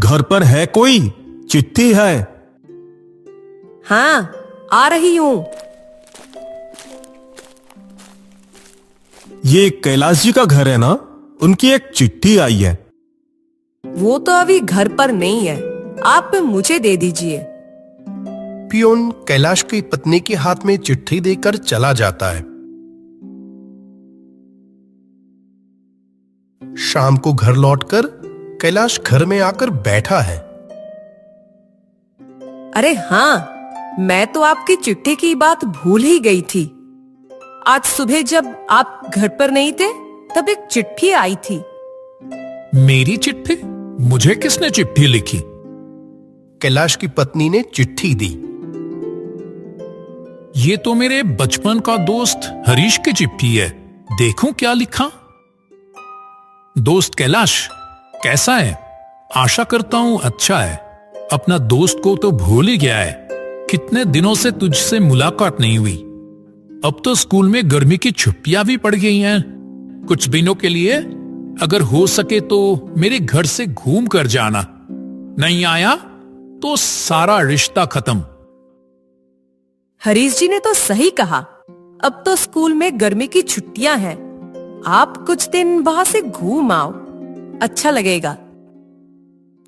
घर पर है कोई? चिट्ठी है। हाँ, आ रही हूँ। ये कैलाश जी का घर है ना? उनकी एक चिट्ठी आई है। वो तो अभी घर पर नहीं है, आप मुझे दे दीजिए। पियोन कैलाश की पत्नी के हाथ में चिट्ठी देकर चला जाता है। शाम को घर लौटकर कैलाश घर में आकर बैठा है। अरे हाँ, मैं तो आपकी चिट्ठी की बात भूल ही गई थी। आज सुबह जब आप घर पर नहीं थे तब एक चिट्ठी आई थी। मेरी चिट्ठी? मुझे किसने चिट्ठी लिखी? कैलाश की पत्नी ने चिट्ठी दी। ये तो मेरे बचपन का दोस्त हरीश की चिट्ठी है। देखूं क्या लिखा। दोस्त कैलाश, कैसा है? आशा करता हूं अच्छा है। अपना दोस्त को तो भूल ही गया है। कितने दिनों से तुझसे मुलाकात नहीं हुई। अब तो स्कूल में गर्मी की छुट्टियां भी पड़ गई हैं। कुछ दिनों के लिए अगर हो सके तो मेरे घर से घूम कर जाना। नहीं आया तो सारा रिश्ता खत्म। हरीश जी ने तो सही कहा। अब तो स्कूल में गर्मी की छुट्टियां हैं। आप कुछ दिन वहां से घूम आओ, अच्छा लगेगा।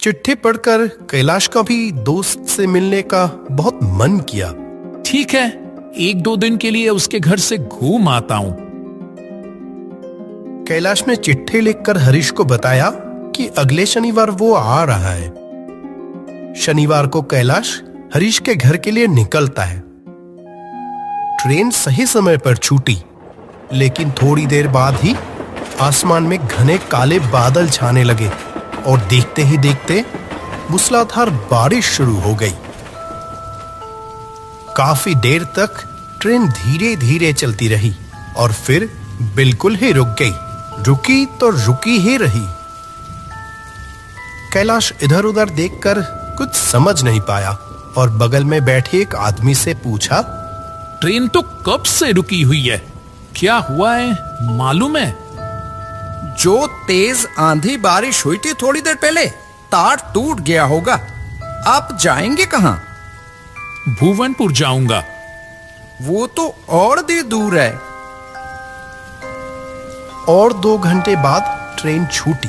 चिट्ठी पढ़कर कैलाश का भी दोस्त से मिलने का बहुत मन किया। ठीक है, 1-2 दिन के लिए उसके घर से घूम आता हूं। कैलाश ने चिट्ठी लिखकर हरीश को बताया कि अगले शनिवार वो आ रहा है। शनिवार को कैलाश हरीश के घर के लिए निकलता है। ट्रेन सही समय पर छूटी, लेकिन थोड़ी देर बाद ही आसमान में घने काले बादल छाने लगे और देखते ही देखते मूसलाधार बारिश शुरू हो गई। काफी देर तक ट्रेन धीरे धीरे चलती रही और फिर बिल्कुल ही रुक गई। रुकी तो रुकी ही रही। कैलाश इधर उधर देखकर कुछ समझ नहीं पाया और बगल में बैठे एक आदमी से पूछा, ट्रेन तो कब से रुकी हुई है? क्या हुआ है मालूम है? जो तेज आंधी बारिश हुई थी थोड़ी देर पहले, तार टूट गया होगा। आप जाएंगे कहां? भुवनपुर जाऊंगा। वो तो और देर दूर है। और 2 घंटे बाद ट्रेन छूटी।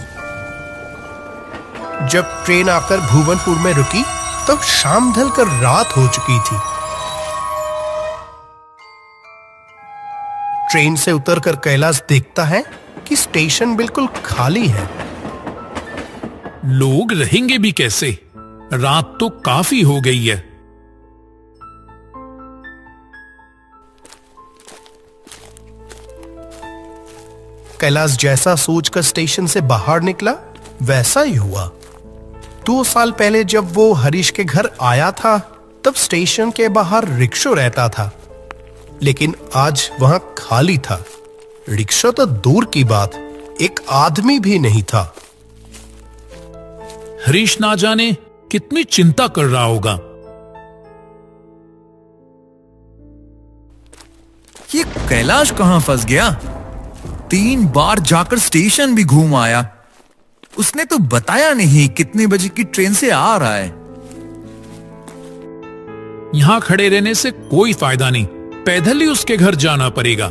जब ट्रेन आकर भुवनपुर में रुकी तब शाम ढलकर रात हो चुकी थी। ट्रेन से उतरकर कैलाश देखता है कि स्टेशन बिल्कुल खाली है। लोग रहेंगे भी कैसे? रात तो काफी हो गई है। कैलाश जैसा सोचकर स्टेशन से बाहर निकला वैसा ही हुआ। 2 साल पहले जब वो हरीश के घर आया था तब स्टेशन के बाहर रिक्शा रहता था, लेकिन आज वहां खाली था। रिक्शा तो दूर की बात, एक आदमी भी नहीं था। हरीश ना जाने कितनी चिंता कर रहा होगा। ये कैलाश कहां फंस गया? 3 बार जाकर स्टेशन भी घूम आया। उसने तो बताया नहीं कितने बजे की ट्रेन से आ रहा है। यहां खड़े रहने से कोई फायदा नहीं, पैदल ही उसके घर जाना पड़ेगा।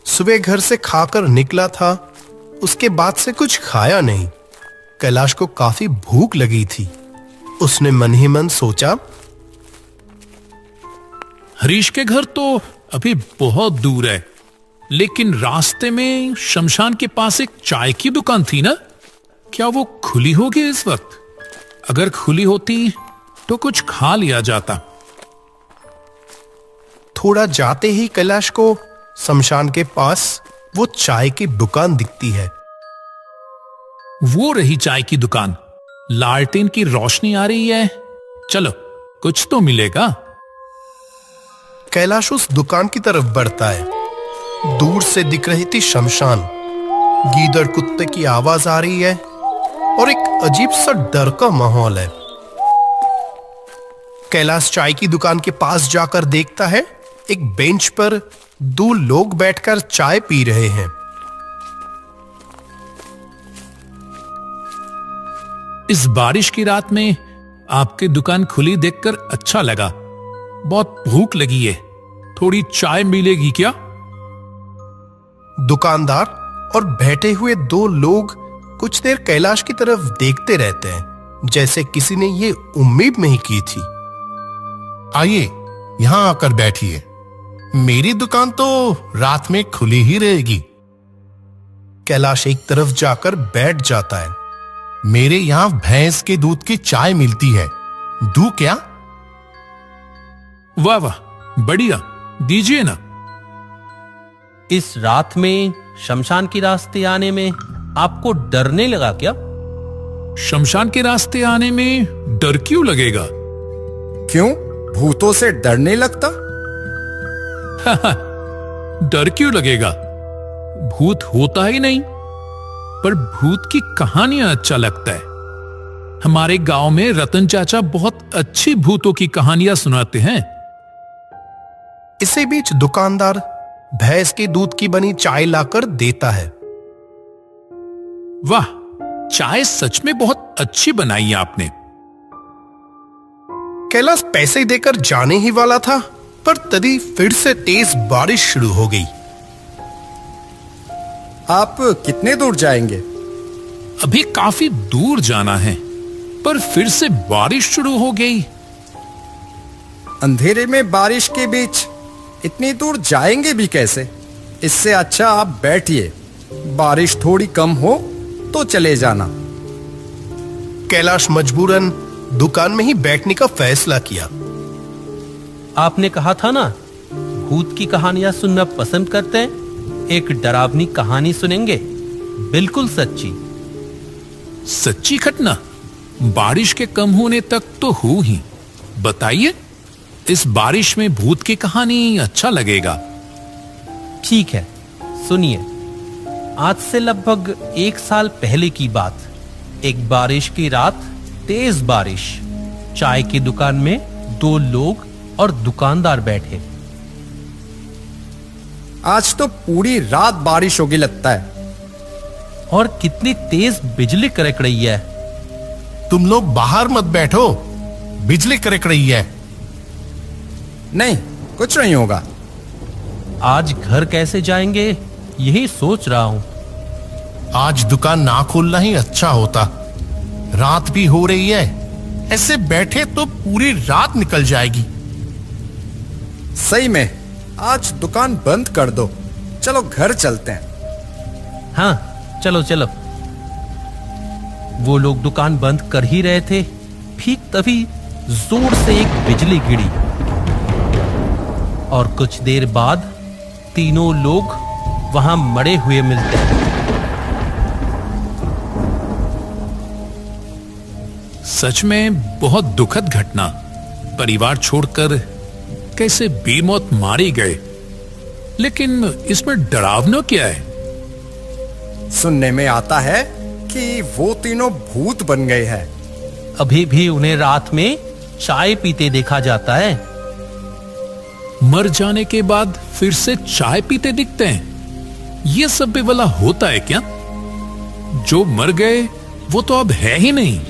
सुबह घर से खाकर निकला था, उसके बाद से कुछ खाया नहीं। कैलाश को काफी भूख लगी थी। उसने मन ही मन सोचा, हरीश के घर तो अभी बहुत दूर है, लेकिन रास्ते में शमशान के पास एक चाय की दुकान थी ना? क्या वो खुली होगी इस वक्त? अगर खुली होती तो कुछ खा लिया जाता। थोड़ा जाते ही कैलाश को शमशान के पास वो चाय की दुकान दिखती है। वो रही चाय की दुकान। लालटेन की रोशनी आ रही है। चलो, कुछ तो मिलेगा। कैलाश उस दुकान की तरफ बढ़ता है। दूर से दिख रही थी शमशान। गीदड़ कुत्ते की आवाज आ रही है और एक अजीब सा डर का माहौल है। कैलाश चाय की दुकान के पास जाकर देखता है एक बेंच पर 2 लोग बैठकर चाय पी रहे हैं। इस बारिश की रात में आपकी दुकान खुली देखकर अच्छा लगा। बहुत भूख लगी है, थोड़ी चाय मिलेगी क्या? दुकानदार और बैठे हुए दो लोग कुछ देर कैलाश की तरफ देखते रहते हैं, जैसे किसी ने ये उम्मीद नहीं की थी। आइए यहां आकर बैठिए, मेरी दुकान तो रात में खुली ही रहेगी। कैलाश एक तरफ जाकर बैठ जाता है। मेरे यहां भैंस के दूध की चाय मिलती है, दूं क्या? वाह वाह, बढ़िया, दीजिए ना। इस रात में शमशान के रास्ते आने में आपको डर नहीं लगा क्या? शमशान के रास्ते आने में डर क्यों लगेगा? क्यों, भूतों से डर नहीं लगता? डर क्यों लगेगा? भूत होता ही नहीं, पर भूत की कहानियां अच्छा लगता है। हमारे गांव में रतन चाचा बहुत अच्छी भूतों की कहानियां सुनाते हैं। इसी बीच दुकानदार भैंस के दूध की बनी चाय लाकर देता है। वाह, चाय सच में बहुत अच्छी बनाई है आपने। कैलाश पैसे देकर जाने ही वाला था, पर तभी फिर से तेज बारिश शुरू हो गई। आप कितने दूर जाएंगे? अभी काफी दूर जाना है, पर फिर से बारिश शुरू हो गई। अंधेरे में बारिश के बीच इतनी दूर जाएंगे भी कैसे? इससे अच्छा आप बैठिए, बारिश थोड़ी कम हो तो चले जाना। कैलाश मजबूरन दुकान में ही बैठने का फैसला किया। आपने कहा था ना, भूत की कहानियां सुनना पसंद करते हैं। एक डरावनी कहानी सुनेंगे, बिल्कुल सच्ची। सच्ची घटना? बारिश के कम होने तक तो हो ही। बताइए, इस बारिश में भूत की कहानी अच्छा लगेगा। ठीक है, सुनिए। आज से लगभग 1 साल पहले की बात। एक बारिश की रात, तेज बारिश। चाय की दुकान में 2 लोग और दुकानदार बैठे। आज तो पूरी रात बारिश होगी लगता है। और कितनी तेज बिजली कड़क रही है। तुम लोग बाहर मत बैठो, बिजली कड़क रही है। नहीं, कुछ नहीं होगा। आज घर कैसे जाएंगे, यही सोच रहा हूं। आज दुकान ना खोलना ही अच्छा होता, रात भी हो रही है। ऐसे बैठे तो पूरी रात निकल जाएगी। सही में, आज दुकान बंद कर दो। चलो घर चलते हैं। हाँ, चलो चलो। वो लोग दुकान बंद कर ही रहे थे, ठीक तभी जोर से एक बिजली गिरी और कुछ देर बाद तीनों लोग वहां मरे हुए मिलते हैं। सच में बहुत दुखद घटना। परिवार छोड़कर कैसे बेमौत मारे गए। लेकिन इसमें डरावना क्या है? सुनने में आता है कि वो तीनों भूत बन गए हैं। अभी भी उन्हें रात में चाय पीते देखा जाता है। मर जाने के बाद फिर से चाय पीते दिखते हैं। ये सब भी भला होता है क्या? जो मर गए वो तो अब है ही नहीं।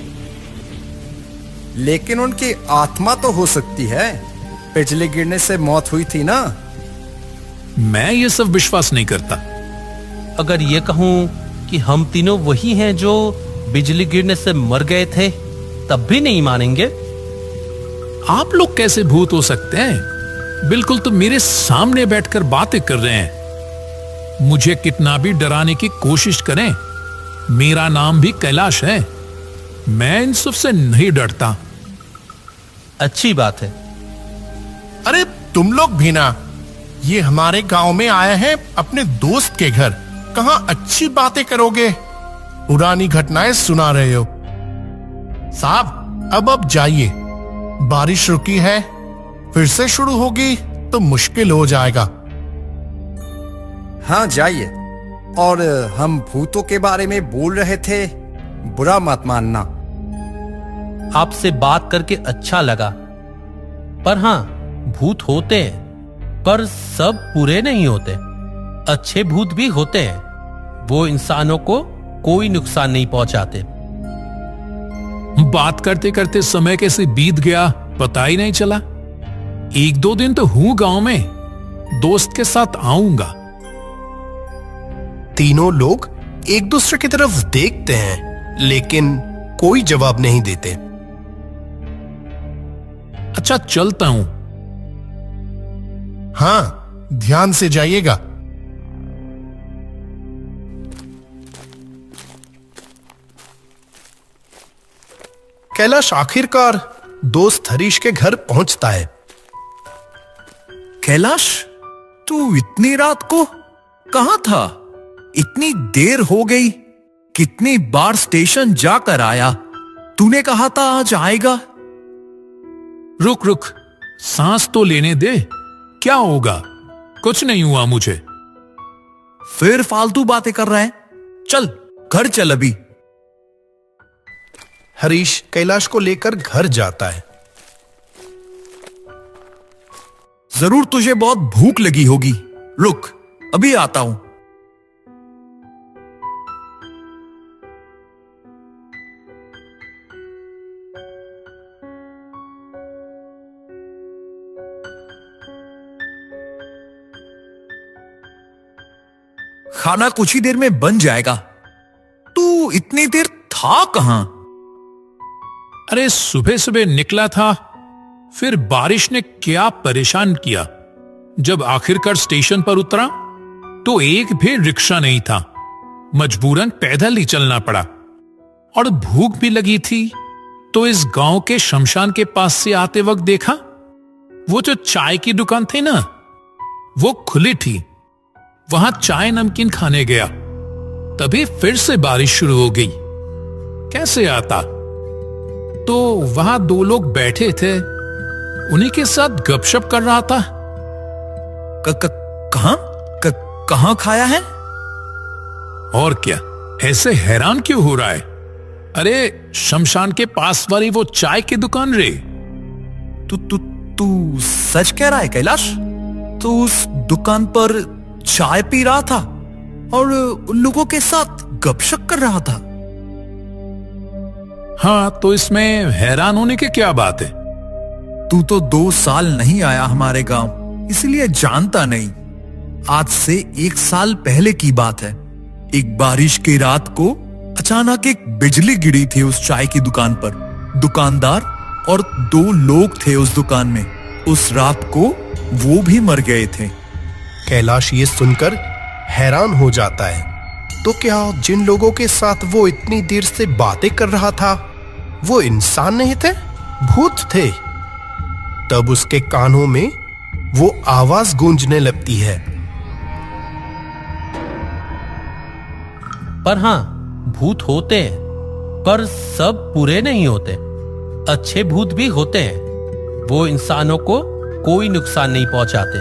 लेकिन उनकी आत्मा तो हो सकती है। बिजली गिरने से मौत हुई थी ना। मैं ये सब विश्वास नहीं करता। अगर ये कहूं कि हम तीनों वही हैं जो बिजली गिरने से मर गए थे, तब भी नहीं मानेंगे। आप लोग कैसे भूत हो सकते हैं? बिल्कुल तो मेरे सामने बैठकर बातें कर रहे हैं। मुझे कितना भी डराने की कोशिश करें, मेरा नाम भी कैलाश है। मैं इन सब से नहीं डरता। अच्छी बात है। अरे तुम लोग भी ना, ये हमारे गांव में आए हैं अपने दोस्त के घर। कहां अच्छी बातें करोगे, पुरानी घटनाएं सुना रहे हो। साहब अब जाइए, बारिश रुकी है, फिर से शुरू होगी तो मुश्किल हो जाएगा। हाँ जाइए। और हम भूतों के बारे में बोल रहे थे, बुरा मत मानना। आपसे बात करके अच्छा लगा। पर हाँ, भूत होते हैं, पर सब बुरे नहीं होते। अच्छे भूत भी होते हैं। वो इंसानों को कोई नुकसान नहीं पहुंचाते। बात करते करते समय कैसे बीत गया पता ही नहीं चला। 1-2 दिन तो हूं गांव में, दोस्त के साथ आऊंगा। तीनों लोग एक दूसरे की तरफ देखते हैं लेकिन कोई जवाब नहीं देते। अच्छा चलता हूं। हाँ, ध्यान से जाइएगा। कैलाश आखिरकार दोस्त हरीश के घर पहुंचता है। कैलाश, तू इतनी रात को कहां था? इतनी देर हो गई, कितनी बार स्टेशन जाकर आया। तूने कहा था आज आएगा। रुक रुक, सांस तो लेने दे। क्या होगा? कुछ नहीं हुआ मुझे। फिर फालतू बातें कर रहा है। चल घर चल अभी। हरीश कैलाश को लेकर घर जाता है। जरूर तुझे बहुत भूख लगी होगी, रुक अभी आता हूं। खाना कुछ ही देर में बन जाएगा। तू इतनी देर था कहां? अरे सुबह सुबह निकला था, फिर बारिश ने क्या परेशान किया। जब आखिरकार स्टेशन पर उतरा तो एक भी रिक्शा नहीं था। मजबूरन पैदल ही चलना पड़ा और भूख भी लगी थी। तो इस गांव के शमशान के पास से आते वक्त देखा वो जो चाय की दुकान थी ना, वो खुली थी। वहां चाय नमकीन खाने गया, तभी फिर से बारिश शुरू हो गई। कैसे आता? तो वहां 2 लोग बैठे थे, उन्हीं के साथ गपशप कर रहा था। कहां खाया है? और क्या, ऐसे हैरान क्यों हो रहा है? अरे शमशान के पास वाली वो चाय की दुकान रे। तू सच कह रहा है कैलाश? तू उस दुकान पर चाय पी रहा था और उन लोगों के साथ गपशप कर रहा था? हाँ, तो इसमें हैरान होने की क्या बात है? तू तो 2 साल नहीं आया हमारे गांव, इसलिए जानता नहीं। आज से 1 साल पहले की बात है। एक बारिश की रात को अचानक एक बिजली गिरी थी उस चाय की दुकान पर। दुकानदार और 2 लोग थे उस दुकान में। उस रात को वो भी मर गए थे। कैलाश ये सुनकर हैरान हो जाता है। तो क्या जिन लोगों के साथ वो इतनी देर से बातें कर रहा था वो इंसान नहीं थे, भूत थे? तब उसके कानों में वो आवाज गूंजने लगती है। पर हां, भूत होते हैं, पर सब बुरे नहीं होते। अच्छे भूत भी होते हैं। वो इंसानों को कोई नुकसान नहीं पहुंचाते।